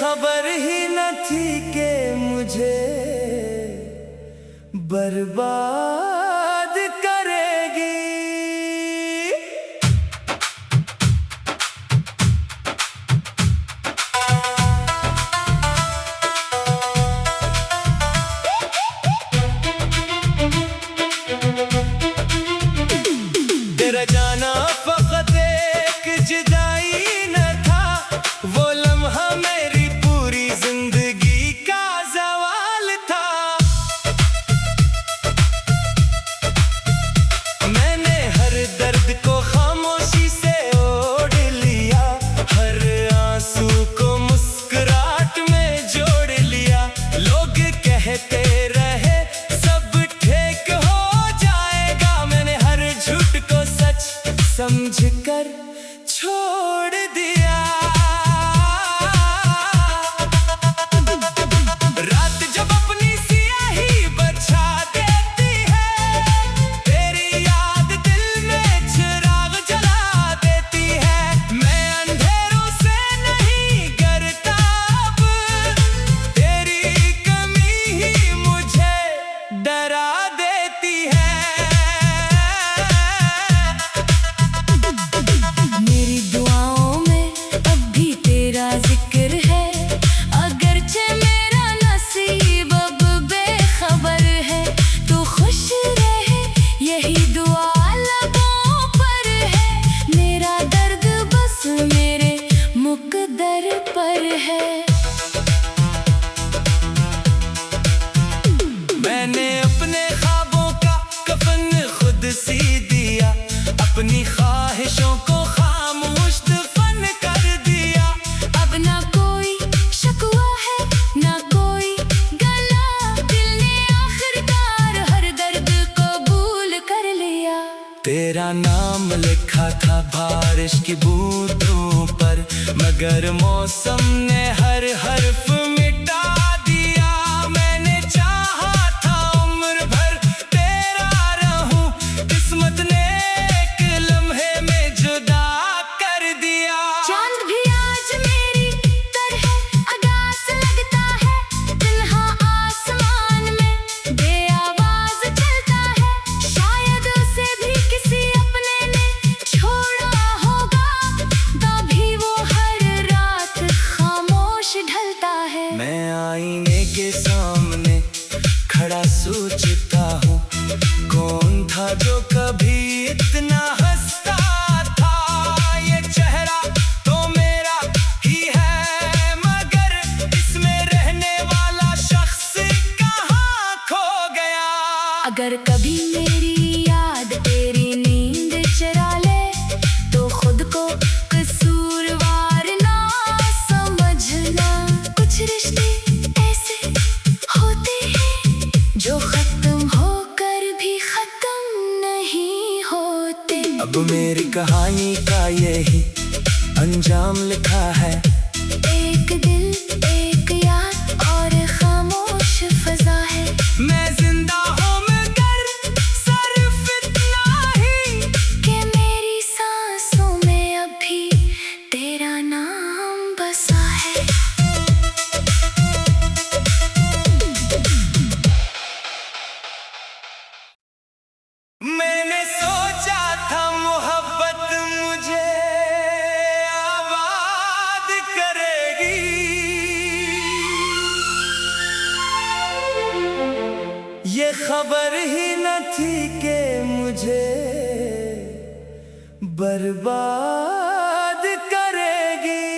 खबर ही न थी कि मुझे बर्बाद करेगी। तेरा जाना फकत एक जुदाई न था, वो लम्हा मेरी पूरी जिंदगी का ज़वाल था। मैंने हर दर्द को खामोशी से ओढ़ लिया, हर आंसू को मुस्कुराहट में जोड़ लिया। लोग कहते रहे सब ठीक हो जाएगा, मैंने हर झूठ को सच समझकर छोड़ दिया। रात जब अपनी सियाही बचा देती है, तेरी याद दिल में चिराग जला देती है। मैं अंधेरों से नहीं डरता अब, तेरी कमी ही मुझे डरा देती है। मेरी दुआओं में अब भी तेरा जिक्र है, अगरचे मेरा नसीब अब बेखबर है। तू खुश रहे यही दुआ लबों पर है, मेरा दर्द बस मेरे मुकद्दर पर है। मैंने अपने ख्वाबों का कफन खुद सी दिया, अपनी ख्वाहिशों को खामोश दफन कर दिया। अब ना कोई शकवा है ना कोई गला, दिल ने आखिरकार हर दर्द कबूल कर लिया। तेरा नाम लिखा था बारिश की बूंदों पर, मगर मौसम ने हर हर्फ मिटा दिया। मैंने चाहा था उम्र भर तेरा रहूं, किस्मत ने एक लम्हे में जुदा कर दिया। चांद भी आज मेरी तरह अदास लगता है, तन्हा आसमान में बेआवाज चलता है। शायद उसे भी किसी अपने ने छोड़ा होगा, तभी वो हर रात खामोश ढलता है। मैं आईने के सामने खड़ा सोचता हूँ, कौन था जो कभी इतना हंसता था। ये चेहरा तो मेरा ही है, मगर इसमें रहने वाला शख्स कहाँ खो गया। अगर कभी मेरी याद तेरी नींद चुरा ले, तो खुद को कसूरवार ना समझना। कुछ रिश्ते ऐसे होते हैं जो खत्म होकर भी खत्म नहीं होते। अब मेरी कहानी का यही अंजाम लिखा है, एक दिल एक याद और खामोश फजा है। मैं जिंदा हूँ मगर सिर्फ इतना ही कि मेरी सांसों में अभी तेरा नाम बसा है। मैंने सोचा था मोहब्बत मुझे आबाद करेगी, ये खबर ही न थी कि मुझे बर्बाद करेगी।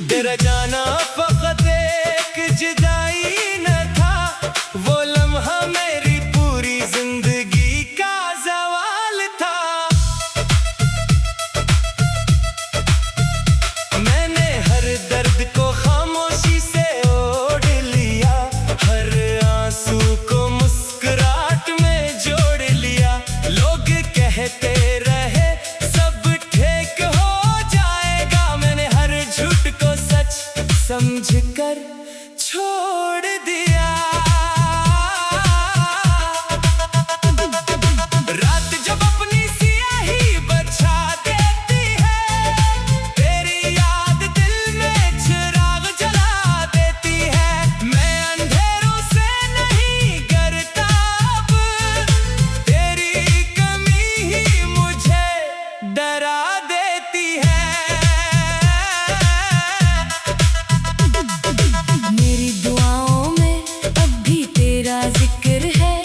तेरा जाना फकत एक जुदाई न था, वो लम्हा मेरी पूरी जिंदगी का ज़वाल था। छोड़ दिया। रात जब अपनी सियाही बचा देती है, तेरी याद दिल में चिराग जला देती है। मैं अंधेरों से नहीं डरता अब, तेरी कमी ही मुझे डरा देती है। मेरी दुआओं में अब भी तेरा जिक्र है,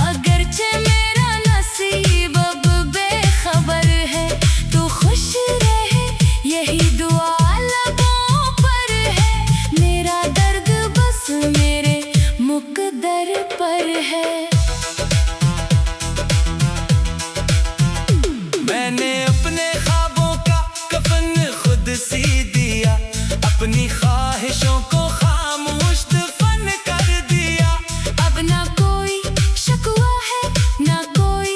अगरचे मेरा नसीब अब बेखबर है। तू खुश रहे यही दुआ लबों पर है, मेरा दर्द बस मेरे मुकद्दर पर है। मैंने अपने ख्वाबों का कफन खुद सी दिया, अपनी ख्वाहिशों को खामोश दफन कर दिया। अब ना कोई शकवा है ना कोई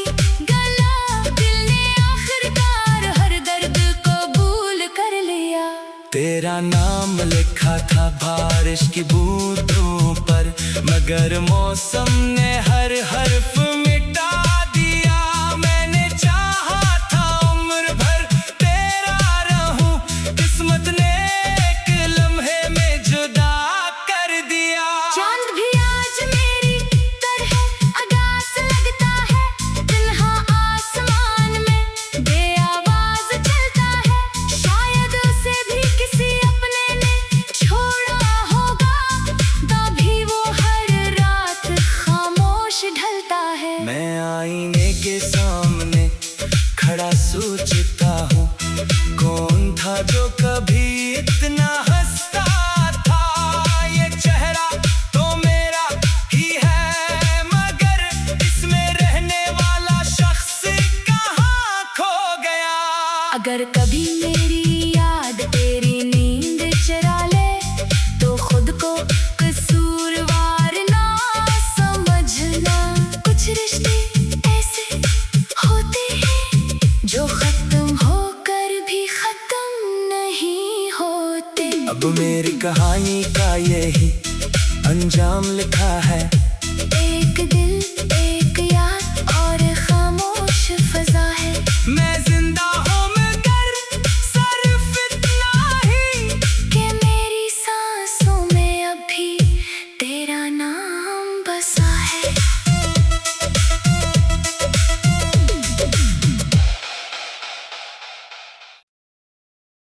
गला, दिल ने आखिरकार हर दर्द कबूल कर लिया। तेरा नाम लिखा था बारिश की बूंदों पर, मगर मौसम ने हर हर्फ मिटा दिया। मैंने चाहा था उम्र भर तेरा रहूं, किस्मत ने एक लम्हे में जुदा कर दिया। चांद भी आज मेरी तरह अदास लगता है, तन्हा आसमान में बेआवाज चलता है। शायद उसे भी किसी अपने ने छोड़ा होगा, तभी वो हर रात खामोश ढलता है। मैं आईने के सामने खड़ा सोचता हूँ, कौन था जो कभी इतना हंसता था। ये चेहरा तो मेरा ही है, मगर इसमें रहने वाला शख्स कहाँ खो गया। अगर कभी मेरी याद तेरी नींद चुरा ले, तो खुद को कसूरवार ना समझना। कुछ रिश्ते ऐसे होते हैं जो खत्म होकर भी खत्म नहीं होते। अब मेरी कहानी का यही अंजाम लिखा है, एक दिल एक याद और खामोश फजा है। मैं जिंदा हूँ मगर सिर्फ इतना ही कि मेरी सांसों में अभी तेरा नाम बसा है।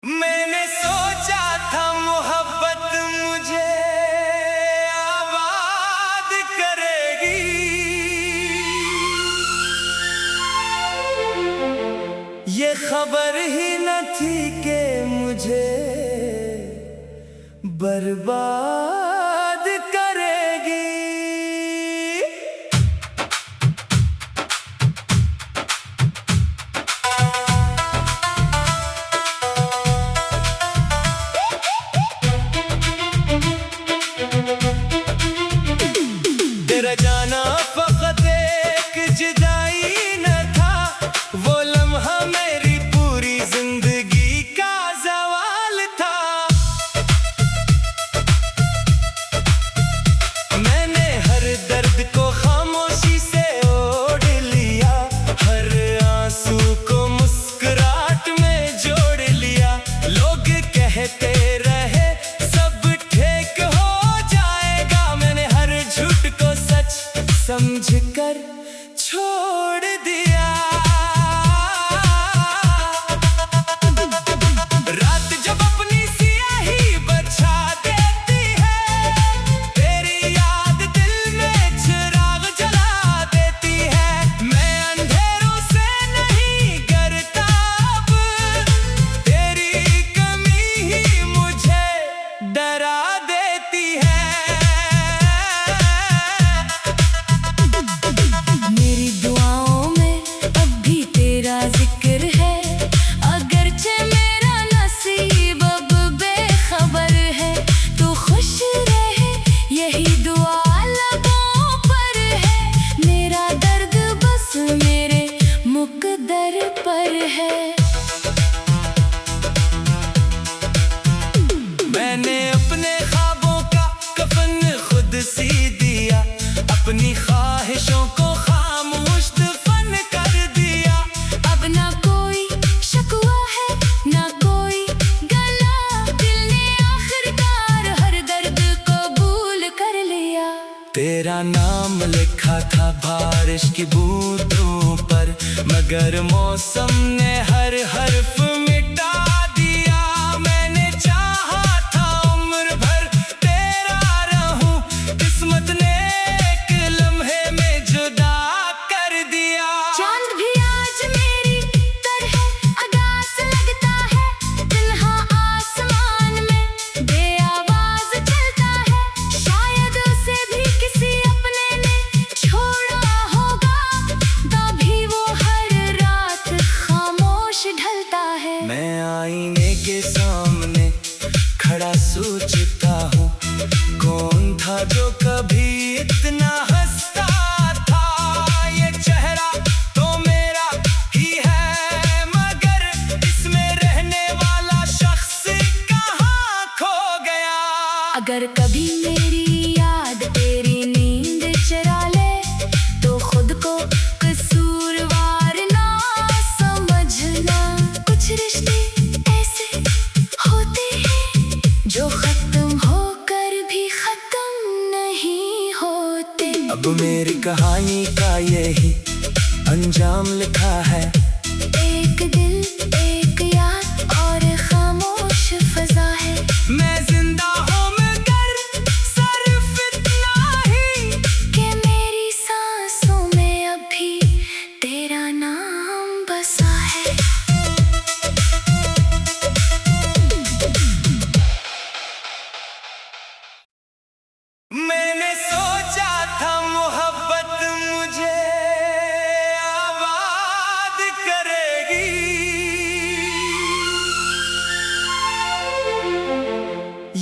मैंने सोचा था मोहब्बत मुझे आबाद करेगी, ये खबर ही न थी कि मुझे बर्बाद करेगी। तेरा जाना फकत एक जुदाई न था, वो लम्हा मेरी पूरी जिंदगी का ज़वाल था। मैंने हर दर्द को खामोशी से ओढ़ लिया, हर आंसू को मुस्कुराहट में जोड़ लिया। लोग कहते रहे सब ठीक हो जाएगा, मैंने हर झूठ को सच समझकर छोड़ दिया। रात जब अपनी सियाही बचा देती है, तेरी याद दिल में चिराग जला देती है। मैं अंधेरों से नहीं डरता अब, तेरी कमी ही मुझे डरा देती है। तेरा नाम लिखा था बारिश की बूंदों पर, मगर मौसम ने हर हर्फ मिटा दिया। मैंने चाहा था उम्र भर तेरा रहूं, किस्मत ने एक लम्हे में जुदा कर दिया। चांद भी आज मेरी तरह अगास लगता है, तन्हा आसमान में बेआवाज चलता है। शायद उसे भी किसी अपने ने छोड़ा होगा, तभी वो हर रात खामोश ढलता है। मैं आईने के सामने खड़ा सोचता हूँ, कौन था जो कभी इतना हंसता था। ये चेहरा तो मेरा ही है, मगर इसमें रहने वाला शख्स कहाँ खो गया। अगर कभी मेरी याद तेरी नींद चुरा ले, तो खुद को कसूरवार ना समझना। कुछ रिश्ते ऐसे होते हैं जो खत्म होकर भी खत्म नहीं होते। अब मेरी कहानी का यही अंजाम लिखा है। एक दिल, एक याद और खामोश फजा है। मैं जिंदा हूँ मगर सिर्फ इतना ही कि मेरी सांसों में अभी तेरा नाम बसा है। मैंने सोचा था मोहब्बत मुझे आबाद करेगी,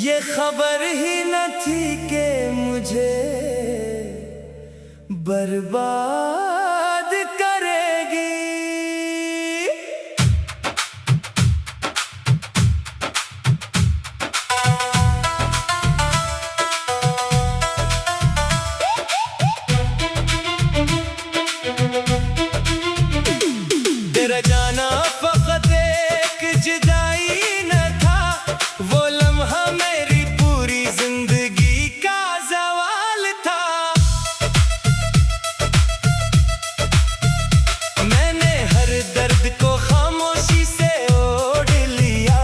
ये खबर ही न थी कि मुझे बर्बाद करेगी। तेरा जाना फकत एक जुदाई न था, वो लम्हा मेरी पूरी जिंदगी का सवाल था। मैंने हर दर्द को खामोशी से ओढ़ लिया,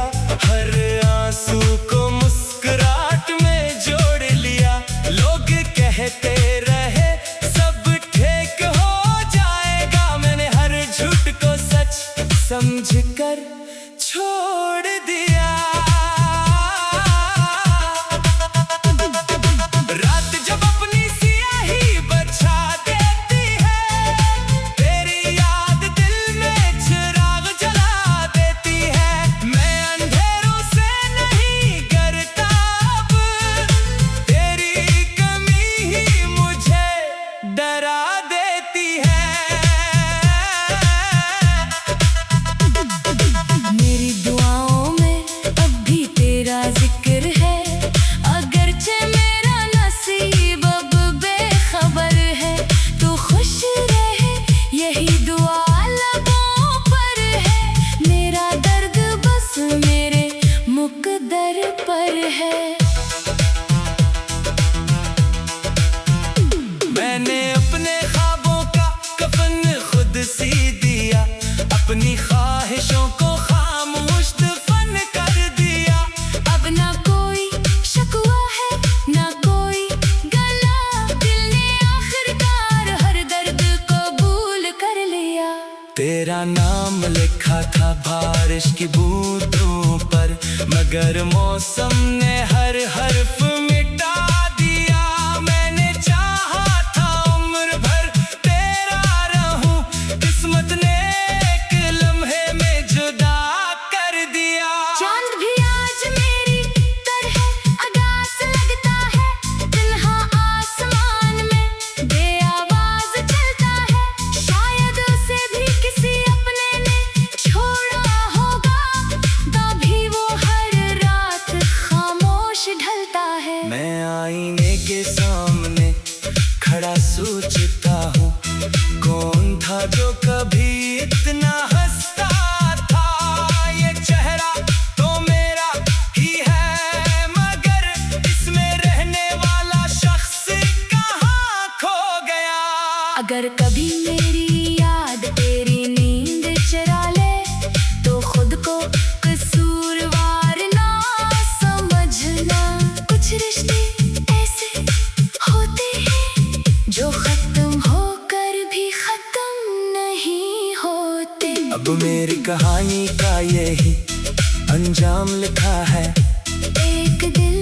हर आंसू को मुस्कुराहट में जोड़ लिया। लोग कहते रहे सब ठीक हो जाएगा, मैंने हर झूठ को सच समझकर छोड़ दिया। रात जब अपनी सियाही बचा देती है, तेरी याद दिल में चिराग जला देती है। मैं अंधेरों से नहीं डरता अब, तेरी कमी ही मुझे डरा देती है। मेरी दुआओं में अब भी तेरा जिक्र है, अगरचे मेरा नसीब अब बेखबर है। तू खुश रहे यही दुआ लबों पर है, मेरा दर्द बस मेरे मुकद्दर पर है। मैंने अपने ख्वाबों का कफन खुद सी दिया, अपनी ख्वाहिशों को खामोश दफन कर दिया। अब ना कोई शकवा है ना कोई गला, दिल ने आखिरकार हर दर्द कबूल कर लिया। तेरा नाम लिखा था बारिश की बूंदों पर, मगर मौसम ने हर हर्फ मिटा दिया। मैंने चाहा था उम्र भर तेरा रहूं, किस्मत ने एक लम्हे में जुदा कर दिया। चांद भी आज मेरी तरह अगास लगता है, तन्हा आसमान में बेआवाज चलता है। शायद उसे भी किसी अपने ने छोड़ा होगा, तभी वो हर रात खामोश ढलता है। मैं आईने के सामने खड़ा सोचता हूँ, कौन था जो कभी इतना हंसता था। ये चेहरा तो मेरा ही है, मगर इसमें रहने वाला शख्स कहाँ अगर कभी मेरी याद तेरी नींद चुरा ले तो खुद को कसूरवार ना समझना। कुछ रिश्ते ऐसे होते हैं जो खत्म होकर भी खत्म नहीं होते। अब मेरी कहानी का यही अंजाम लिखा है। एक दिल